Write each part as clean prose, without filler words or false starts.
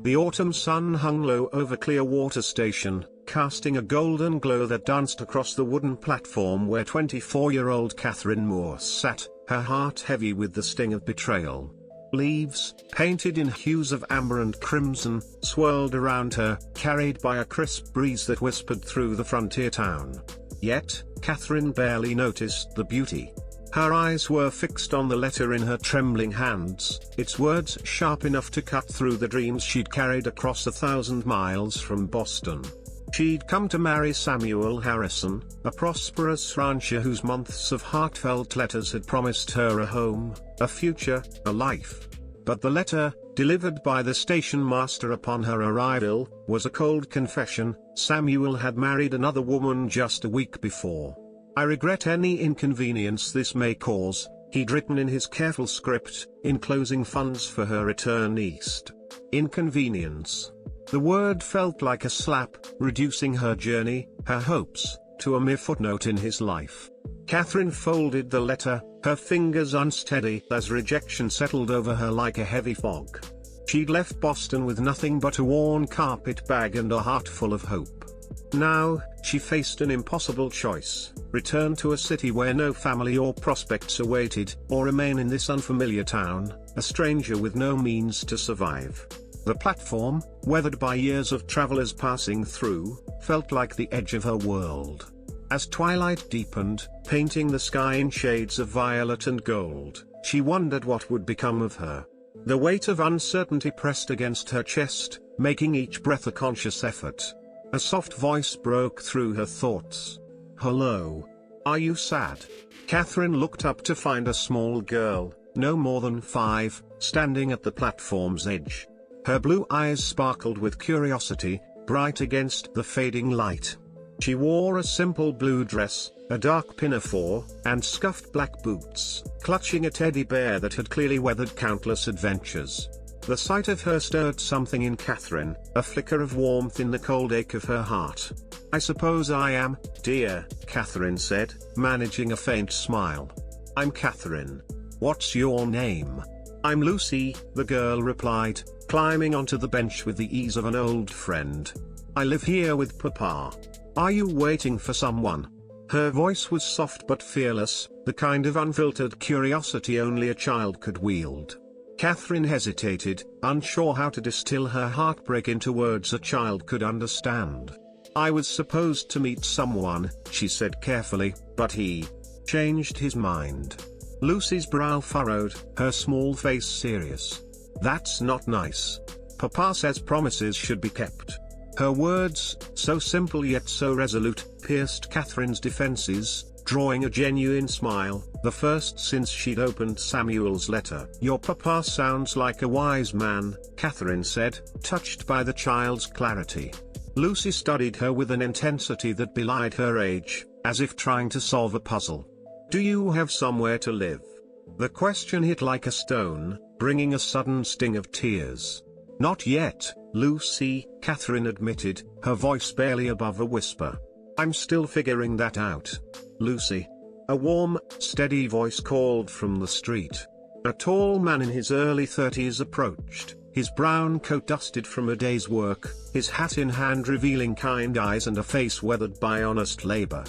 The autumn sun hung low over Clearwater Station, casting a golden glow that danced across the wooden platform where 24-year-old Catherine Moore sat, her heart heavy with the sting of betrayal. Leaves, painted in hues of amber and crimson, swirled around her, carried by a crisp breeze that whispered through the frontier town. Yet, Catherine barely noticed the beauty. Her eyes were fixed on the letter in her trembling hands, its words sharp enough to cut through the dreams she'd carried across 1,000 miles from Boston. She'd come to marry Samuel Harrison, a prosperous rancher whose months of heartfelt letters had promised her a home, a future, a life. But the letter, delivered by the station master upon her arrival, was a cold confession. Samuel had married another woman just a week before. "I regret any inconvenience this may cause," he'd written in his careful script, enclosing funds for her return east. Inconvenience. The word felt like a slap, reducing her journey, her hopes, to a mere footnote in his life. Catherine folded the letter, her fingers unsteady as rejection settled over her like a heavy fog. She'd left Boston with nothing but a worn carpet bag and a heart full of hope. Now, she faced an impossible choice: return to a city where no family or prospects awaited, or remain in this unfamiliar town, a stranger with no means to survive. The platform, weathered by years of travelers passing through, felt like the edge of her world. As twilight deepened, painting the sky in shades of violet and gold, she wondered what would become of her. The weight of uncertainty pressed against her chest, making each breath a conscious effort. A soft voice broke through her thoughts. "Hello. Are you sad?" Catherine looked up to find a small girl, no more than 5, standing at the platform's edge. Her blue eyes sparkled with curiosity, bright against the fading light. She wore a simple blue dress, a dark pinafore, and scuffed black boots, clutching a teddy bear that had clearly weathered countless adventures. The sight of her stirred something in Catherine, a flicker of warmth in the cold ache of her heart. "I suppose I am, dear," Catherine said, managing a faint smile. "I'm Catherine. What's your name?" "I'm Lucy," the girl replied, climbing onto the bench with the ease of an old friend. "I live here with Papa. Are you waiting for someone?" Her voice was soft but fearless, the kind of unfiltered curiosity only a child could wield. Catherine hesitated, unsure how to distill her heartbreak into words a child could understand. "I was supposed to meet someone," she said carefully, "but he changed his mind." Lucy's brow furrowed, her small face serious. "That's not nice. Papa says promises should be kept." Her words, so simple yet so resolute, pierced Catherine's defenses, drawing a genuine smile, the first since she'd opened Samuel's letter. "Your papa sounds like a wise man," Catherine said, touched by the child's clarity. Lucy studied her with an intensity that belied her age, as if trying to solve a puzzle. "Do you have somewhere to live?" The question hit like a stone, bringing a sudden sting of tears. "Not yet, Lucy," Catherine admitted, her voice barely above a whisper. "I'm still figuring that out, Lucy." A warm, steady voice called from the street. A tall man in his early 30s approached, his brown coat dusted from a day's work, his hat in hand revealing kind eyes and a face weathered by honest labor.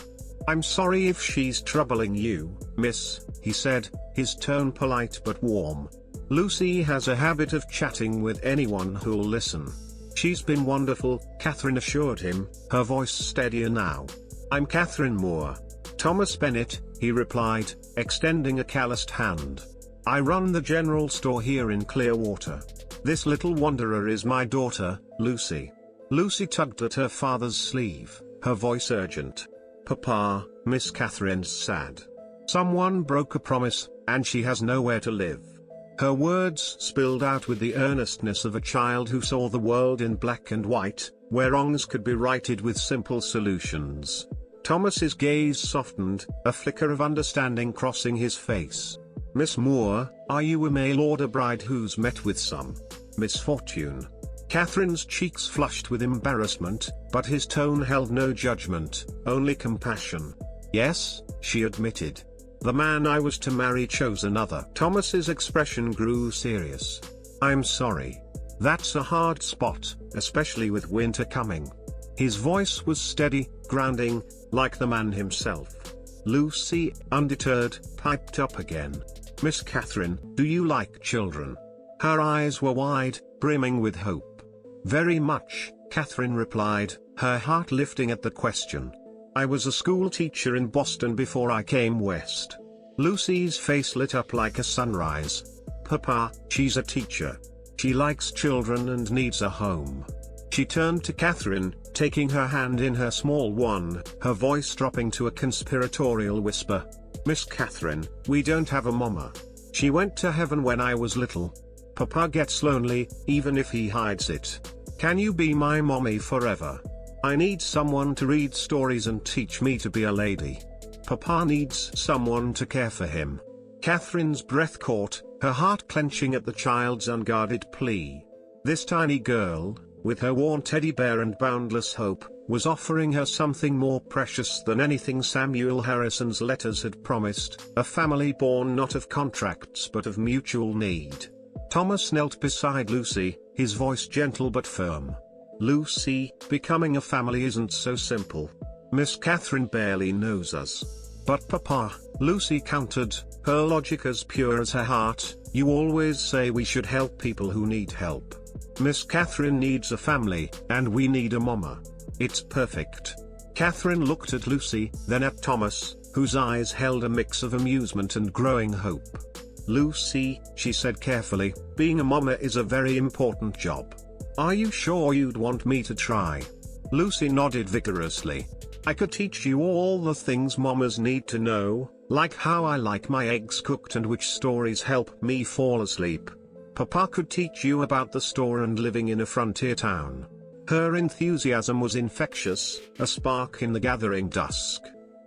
"I'm sorry if she's troubling you, miss," he said, his tone polite but warm. "Lucy has a habit of chatting with anyone who'll listen." "She's been wonderful," Catherine assured him, her voice steadier now. "I'm Catherine Moore." "Thomas Bennett," he replied, extending a calloused hand. "I run the general store here in Clearwater. This little wanderer is my daughter, Lucy." Lucy tugged at her father's sleeve, her voice urgent. "Papa, Miss Catherine's sad. Someone broke a promise, and she has nowhere to live." Her words spilled out with the earnestness of a child who saw the world in black and white, where wrongs could be righted with simple solutions. Thomas's gaze softened, a flicker of understanding crossing his face. "Miss Moore, are you a mail order bride who's met with some misfortune?" Catherine's cheeks flushed with embarrassment, but his tone held no judgment, only compassion. "Yes," she admitted. "The man I was to marry chose another." Thomas's expression grew serious. "I'm sorry." That's a hard spot, especially with winter coming. His voice was steady, grounding, like the man himself. Lucy, undeterred, piped up again. Miss Catherine, do you like children? Her eyes were wide, brimming with hope. Very much, Catherine replied, her heart lifting at the question. I was a school teacher in Boston before I came west. Lucy's face lit up like a sunrise. Papa, she's a teacher. She likes children and needs a home. She turned to Catherine, taking her hand in her small one, her voice dropping to a conspiratorial whisper. Miss Catherine, we don't have a mama. She went to heaven when I was little. Papa gets lonely, even if he hides it. Can you be my mommy forever? I need someone to read stories and teach me to be a lady. Papa needs someone to care for him. Catherine's breath caught, her heart clenching at the child's unguarded plea. This tiny girl, with her worn teddy bear and boundless hope, was offering her something more precious than anything Samuel Harrison's letters had promised, a family born not of contracts but of mutual need. Thomas knelt beside Lucy, his voice gentle but firm. Lucy, becoming a family isn't so simple. Miss Catherine barely knows us. But Papa, Lucy countered, her logic as pure as her heart, you always say we should help people who need help. Miss Catherine needs a family, and we need a mama. It's perfect. Catherine looked at Lucy, then at Thomas, whose eyes held a mix of amusement and growing hope. Lucy, she said carefully, being a mama is a very important job. Are you sure you'd want me to try? Lucy nodded vigorously. I could teach you all the things mamas need to know, like how I like my eggs cooked and which stories help me fall asleep. Papa could teach you about the store and living in a frontier town. Her enthusiasm was infectious, a spark in the gathering dusk.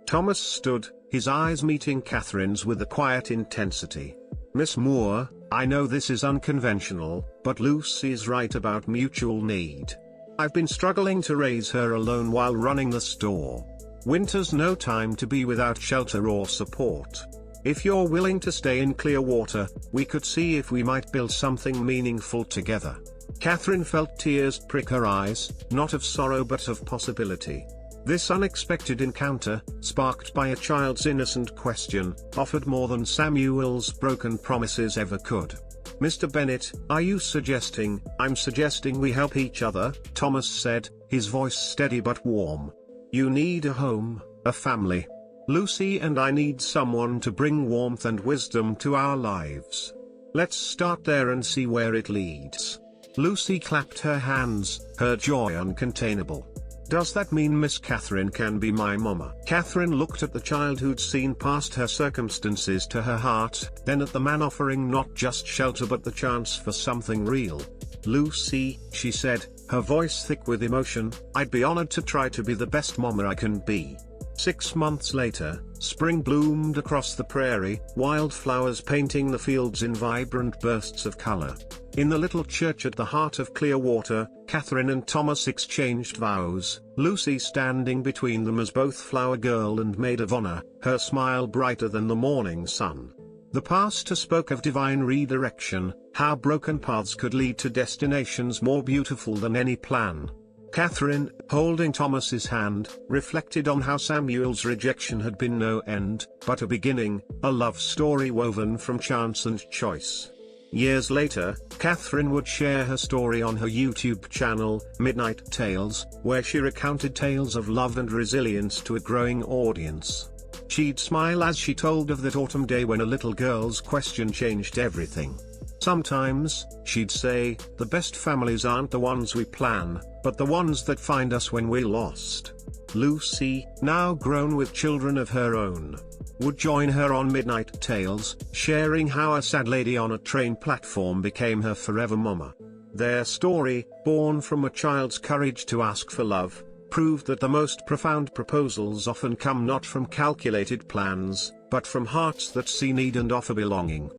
Thomas stood, his eyes meeting Catherine's with a quiet intensity. Miss Moore, I know this is unconventional, but Lucy's right about mutual need. I've been struggling to raise her alone while running the store. Winter's no time to be without shelter or support. If you're willing to stay in Clearwater, we could see if we might build something meaningful together. Catherine felt tears prick her eyes, not of sorrow but of possibility. This unexpected encounter, sparked by a child's innocent question, offered more than Samuel's broken promises ever could. Mr. Bennett, are you suggesting? I'm suggesting we help each other, Thomas said, his voice steady but warm. You need a home, a family. Lucy and I need someone to bring warmth and wisdom to our lives. Let's start there and see where it leads. Lucy clapped her hands, her joy uncontainable. Does that mean Miss Catherine can be my mama? Catherine looked at the child who'd seen past her circumstances to her heart, then at the man offering not just shelter but the chance for something real. Lucy, she said, her voice thick with emotion, I'd be honored to try to be the best mama I can be. 6 months later, spring bloomed across the prairie, wildflowers painting the fields in vibrant bursts of color. In the little church at the heart of Clearwater, Catherine and Thomas exchanged vows, Lucy standing between them as both flower girl and maid of honor, her smile brighter than the morning sun. The pastor spoke of divine redirection, how broken paths could lead to destinations more beautiful than any plan. Catherine, holding Thomas's hand, reflected on how Samuel's rejection had been no end, but a beginning, a love story woven from chance and choice. Years later, Catherine would share her story on her YouTube channel, MidnightTales, where she recounted tales of love and resilience to a growing audience. She'd smile as she told of that autumn day when a little girl's question changed everything. Sometimes, she'd say, the best families aren't the ones we plan, but the ones that find us when we're lost. Lucy, now grown with children of her own, would join her on MidnightTales, sharing how a sad lady on a train platform became her forever mama. Their story, born from a child's courage to ask for love, proved that the most profound proposals often come not from calculated plans, but from hearts that see need and offer belonging.